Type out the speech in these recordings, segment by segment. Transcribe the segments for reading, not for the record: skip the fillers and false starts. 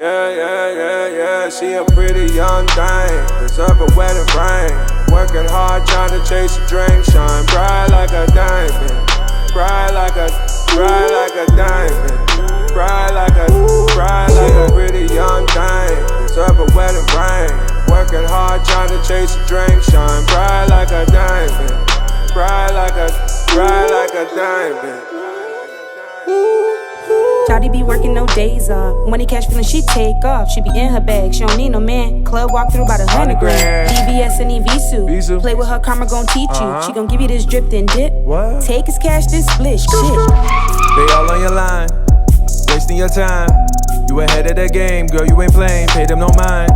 Yeah, she a pretty young thing. Deserve a wedding ring. Working hard, trying to chase a dream. Shine bright like a diamond. Bright like a diamond. Bright like a pretty young thing. Deserve a wedding ring. Working hard, trying to chase a dream. Shine bright like a diamond. Bright like a diamond. Shawty be working no days off. Money cash feeling she take off. She be in her bag, she don't need no man. Club walk through about 100 grand. BBS and EV play with her, karma gon' teach you. She gon' give you this drip then dip. What? Take his cash then split. Shit. They all on your line, wasting your time. You ahead of the game, girl, you ain't playing. Pay them no mind.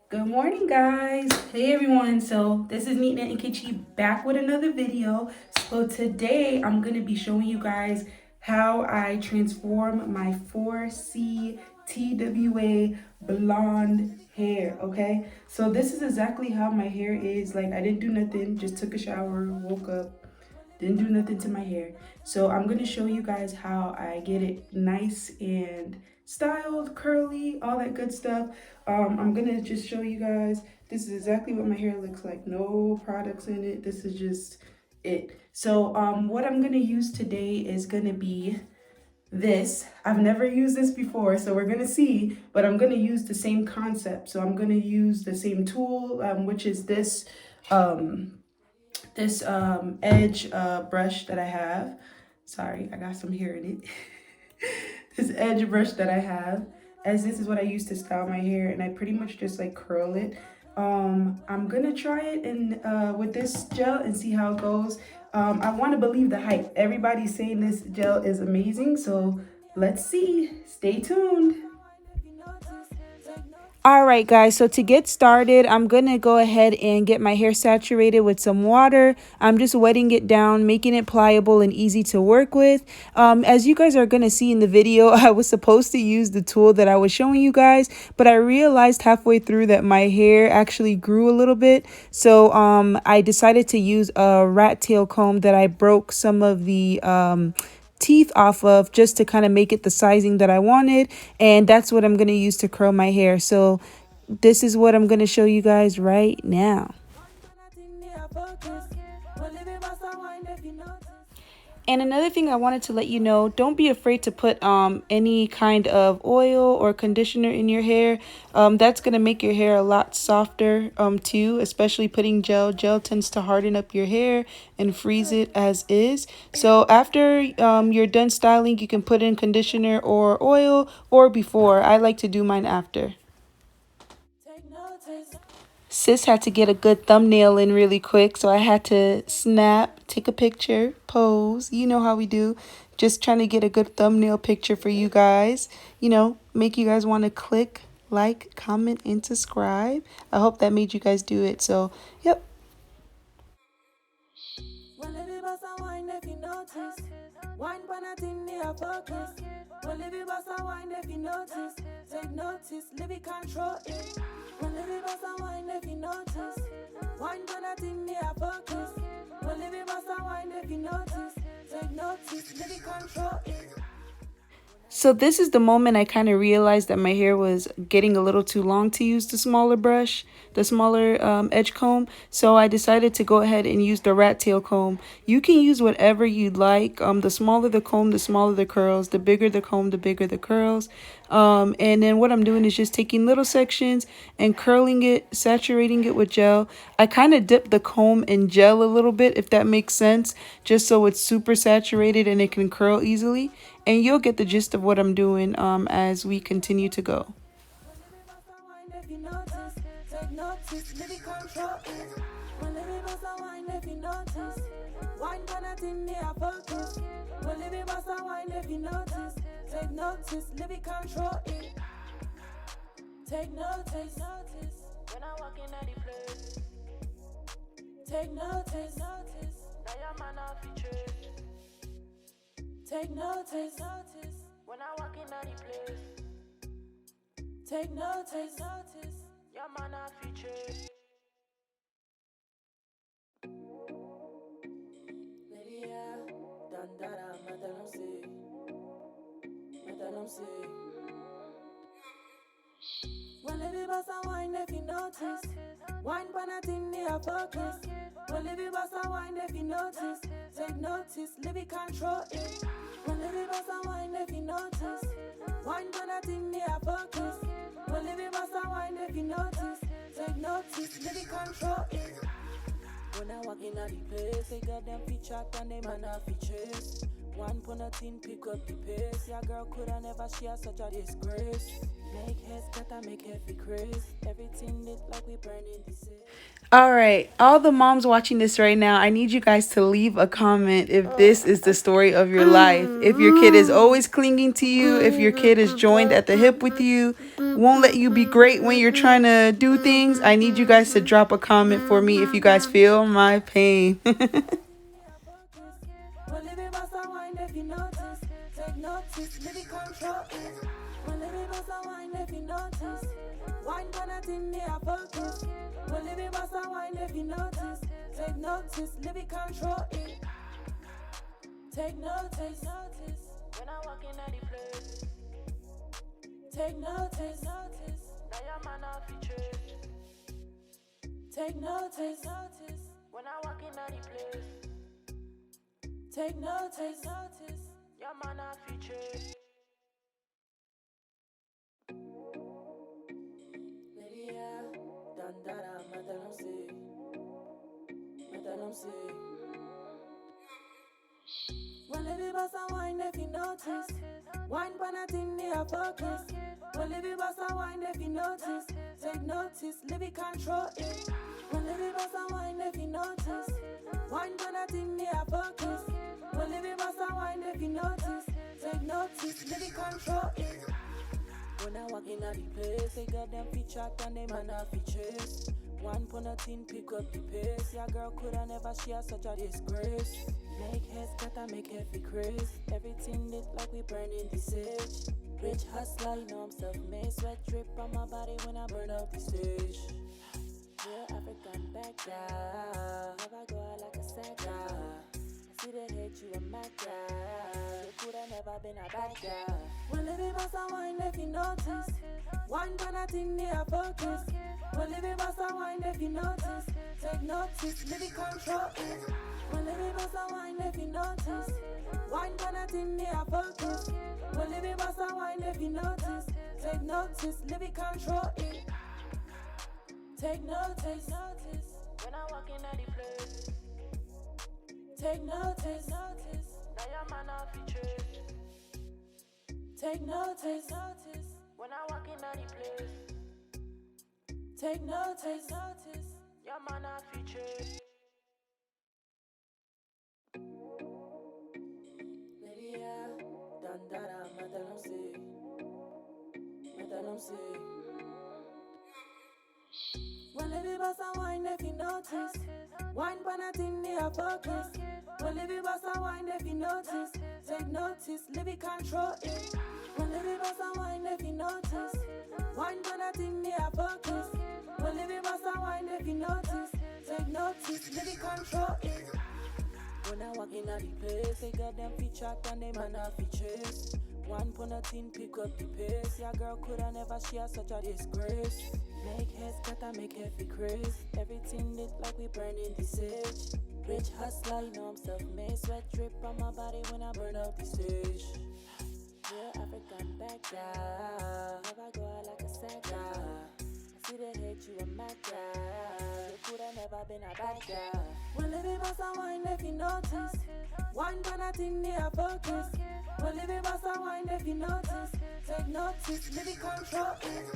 Good morning, guys. Hey everyone, so this is Neat and Kitchi back with another video. So today I'm gonna be showing you guys how I transform my 4C TWA blonde hair. Okay, so this is exactly how my hair is. Like, I didn't do nothing, just took a shower, woke up, didn't do nothing to my hair. So I'm gonna show you guys how I get it nice and styled, curly, all that good stuff. I'm gonna just show you guys. This is exactly what my hair looks like. No products in it. This is just it. So what I'm gonna use today is gonna be this. I've never used this before, so we're gonna see, but I'm gonna use the same concept. So I'm gonna use the same tool, which is this edge brush that I have. Sorry, I got some hair in it. This edge brush that I have, as this is what I use to style my hair, and I pretty much just like curl it. I'm gonna try it with this gel and see how it goes. I want to believe the hype. Everybody's saying this gel is amazing, so let's see. Stay tuned. Alright guys, so to get started, I'm going to go ahead and get my hair saturated with some water. I'm just wetting it down, making it pliable and easy to work with. As you guys are going to see in the video, I was supposed to use the tool that I was showing you guys, but I realized halfway through that my hair actually grew a little bit. So I decided to use a rat tail comb that I broke some of the teeth off of, just to kind of make it the sizing that I wanted, and that's what I'm going to use to curl my hair. So this is what I'm going to show you guys right now. And another thing I wanted to let you know, don't be afraid to put any kind of oil or conditioner in your hair. That's going to make your hair a lot softer too, especially putting gel. Gel tends to harden up your hair and freeze it as is. So after you're done styling, you can put in conditioner or oil, or before. I like to do mine after. Sis had to get a good thumbnail in really quick, so I had to snap, take a picture, pose. You know how we do. Just trying to get a good thumbnail picture for you guys. You know, make you guys want to click, like, comment, and subscribe. I hope that made you guys do it. So, yep. Take notice, let me control it. When living boss and wine, if you notice. Wine when I think me a focus. When living boss and wine, if you notice. Take notice, let me control it. So this is the moment I kind of realized that my hair was getting a little too long to use the smaller brush, the smaller edge comb. So I decided to go ahead and use the rat tail comb. You can use whatever you'd like. The smaller the comb, the smaller the curls. The bigger the comb, the bigger the curls. And then what I'm doing is just taking little sections and curling it, saturating it with gel. I kind of dip the comb in gel a little bit, if that makes sense, just so it's super saturated and it can curl easily. And you'll get the gist of what I'm doing as we continue to go. Take notice, let me control it. Take notice, when I walk in at the place. Take notice, now your man off the church. Take notice, when I walk in at the place. Take notice, your man off the church. Baby, yeah, done that, I'm not them say. Well, if you bust a wine, if you notice, wine pan a thing near focus. Well, if you bust a wine, if you notice, take notice, live it, control it. Well, if you bust a wine, if you notice, wine pan a thing near focus. Well, if you bust a wine, if you notice, take notice, live it, control it. When I walk in at the place, they got them feet chat and they man have features. One pon a tin, pick up the pace. Your girl coulda never share such a disgrace. Make heads scatter, make heavy craze. Everything lit like we burning the city. All right, all the moms watching this right now, I need you guys to leave a comment if this is the story of your life. If your kid is always clinging to you, if your kid is joined at the hip with you, won't let you be great when you're trying to do things, I need you guys to drop a comment for me if you guys feel my pain. Well, if you bust a wine, if you notice, take notice, live it, control it. Well, if you bust a wine, if you notice, wine pan a thing near focus. Well, if you bust a wine, if you notice, take notice, live it, control it. Take notice, when I walk in at the place. Take notice, now your man off the church. Take notice, when I walk in at the place. Take notice, your man a feature. Lady, yeah, dandara, madam say. Well, if you bust a wine, if you notice, wine pan a thing near focus. Well, if you bust a wine, if you notice, take notice, live it, control it. Well, if you bust a wine, if you notice, wine pan a thing near focus. Well, if you bust a wine, if you notice, take notice, live it, control it. When I walk in at the place, they got them feet chat and they man have features. One pon a tin, pick up the pace. Your girl coulda never share such a disgrace. Make heads scatter, make heavy craze. Everything lit like we burning the sage. Rich hustler, you know I'm self-made. Sweat drip on my body when I burn up the stage. Yeah, African back down. Never go out like a sad guy. I see they hate you a mad guy. You coulda never been a bad guy. Well, if you bust a wine, if you notice, wine pan a thing near focus. Well, if you bust a wine, if you notice, take notice, live it, control it. Well, if you bust a wine, if you notice, wine pan a thing near focus. Well, if you bust a wine, if you notice, take notice, live it, control it. Take notice, when I walk in at the place. Take notice, now your man off the church. Take notice, when I walk in at the place. Take notice, your man off the church. Lady, yeah, dandara, madam say. Well, if you bust a wine, if you notice, wine pan a thing near focus. Well, if you bust a wine, if you notice, take notice, live it, control it. Well, if you bust a wine, if you notice, wine pan a thing near focus. Well, if you bust a wine, if you notice, take notice, live it, control it. When I walk in at the place, they got them feet chat and they man have features. One pon a tin, pick up the pace. Your girl coulda never share such a disgrace. Make heads scatter, make heavy craze. Everything lit like we burning the sage. Rich hustler, you know I'm self-made. Sweat drip on my body when I burn up the stage. Yeah, African back down. Never go out like a sad guy. I see they hate you a mad guy. You coulda never been a bad guy. Well, if you bust a wine, if you notice, wine pan a thing near focus. Well, if you bust a wine, if you notice, take notice, live it, control it.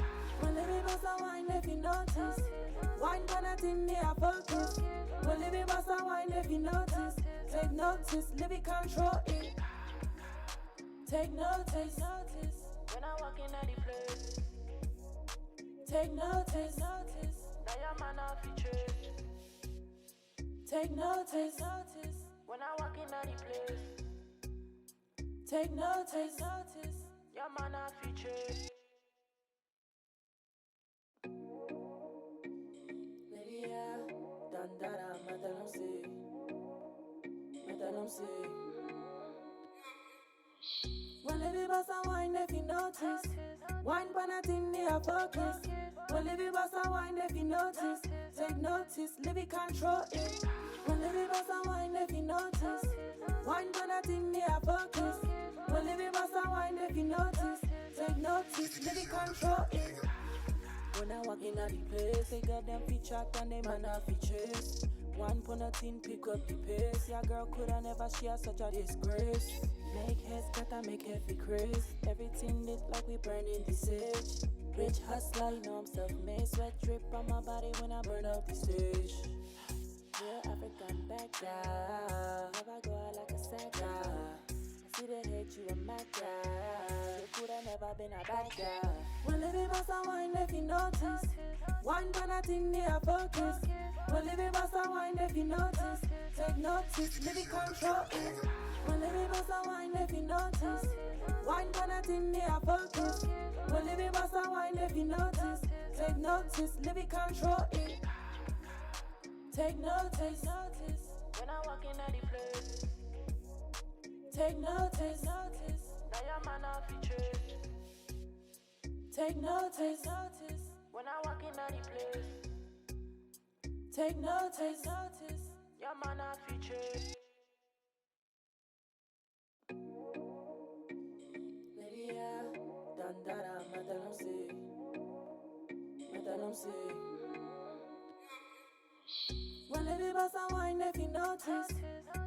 Well, if you bust a wine, if you notice, wine pan a thing near focus. Well, if you bust a wine, if you notice, take notice, live it, control it. Take notice, when I walk in at the place. Take notice, now your man off the church. Take notice, when I walk in at the place. Take notice, your man off the church. Lady, yeah, dandara, madam say. Well, if you bust a wine, if you notice. Wine pan a thing, me a focus. When Livy boss a wine, if you notice. Take notice, Livy control it. When Livy boss a wine, if you notice. Wine pan a thing, me a focus. When Livy boss a wine, if you notice. Take notice, Livy control it. When I walk in at the place, they got them feature and they man have features. One pon a tin, pick up the pace. Your girl coulda never share such a disgrace. Make heads better, make heavy craze. Everything lit like we burning the sage. Rich hustler, you know I'm self-made. Sweat drip on my body when I burn up the stage. Yeah, African back down. Have I go out like a sack down. See the hate you a mad guy. You coulda never been a bad guy. When Livy boss a wine, if you notice. Wine pan a thing, me a focus. When Livy boss a wine, if you notice. Take notice, Livy control it. When Livy boss a wine, if you notice. Wine pan a thing, me a focus. When Livy boss a wine, if you notice. Take notice, Livy control it. Take notice, when I walk in at the place. Take notice, now your man off the church. Take notice, when I walk in at the place. Take notice, your man off the church. Lady, yeah, dandara, madame say. When Livy boss a wine, if you notice.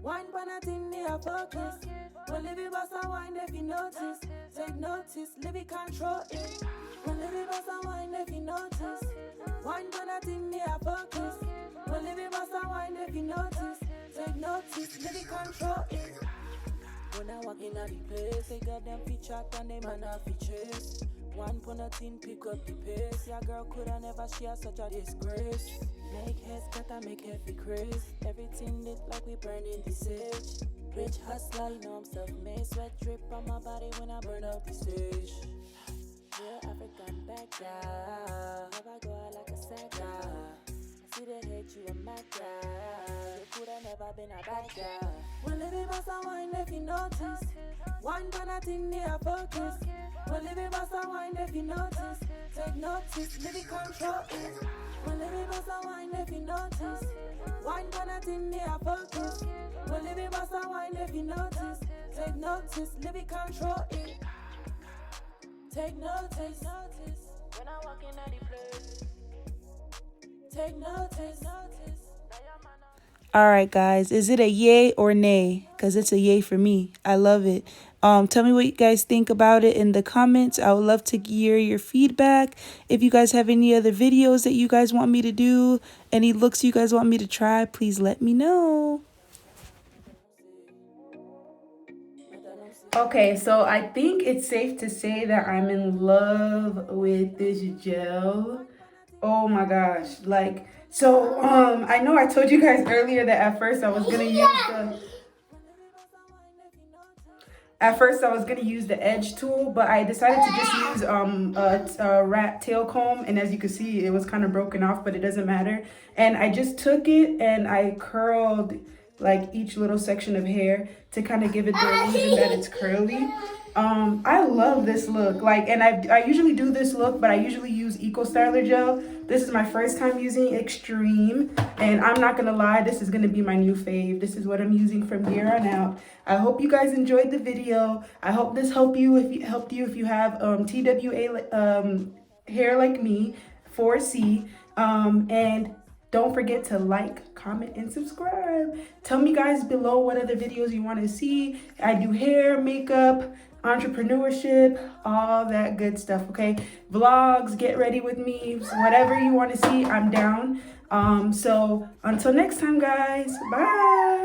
Wine pan a thing, me a focus. When Livy boss a wine, if you notice. Take notice, Livy control it. When Livy boss a wine, if you notice. Wine pan a thing, me a focus. When Livy boss a wine, if you notice. Take notice, Livy control it. When I walk in at the place, they got them feature and they man have features. One pon a tin, pick up the pace. Your girl coulda never share such a disgrace. Make heads better, make heavy craze. Everything lit like we burning the sage. Rich hustler, you know I'm self-made. Sweat drip on my body when I burn up the stage. Yeah, African back down. Have I go out like a sack down. See the hate you a mad guy. You coulda never been a bad guy. When Livy boss a wine, if you notice. Wine pan a thing, me a focus. When Livy boss a wine, if you notice. Take notice, Livy control it. When Livy boss a wine, if you notice. Wine pan a thing, me a focus. When Livy boss a wine, if you notice. Take notice, Livy control it. Take notice, when I walk in at the place. Take notice, now your man. Alright guys, is it a yay or nay? Because it's a yay for me. I love it. Tell me what you guys think about it in the comments. I would love to hear your feedback. If you guys have any other videos that you guys want me to do, any looks you guys want me to try, please let me know. Okay, so I think it's safe to say that I'm in love with this gel. Oh my gosh, like, so I know I told you guys earlier that at first I was gonna use the edge tool, but I decided to just use a rat tail comb, and as you can see, it was kind of broken off, but it doesn't matter. And I just took it and I curled like each little section of hair to kind of give it the illusion that it's curly. I love this look, like, and I usually do this look, but I usually use Eco Styler gel. This is my first time using Extreme, and I'm not gonna lie, this is gonna be my new fave. This is what I'm using from here on out. I hope you guys enjoyed the video. I hope this helped you if you have TWA hair like me, 4C, and don't forget to like, comment, and subscribe. Tell me guys below what other videos you want to see. I do hair, makeup, entrepreneurship, all that good stuff, okay? Vlogs, get ready with me. So whatever you want to see, I'm down. So until next time, guys. Bye.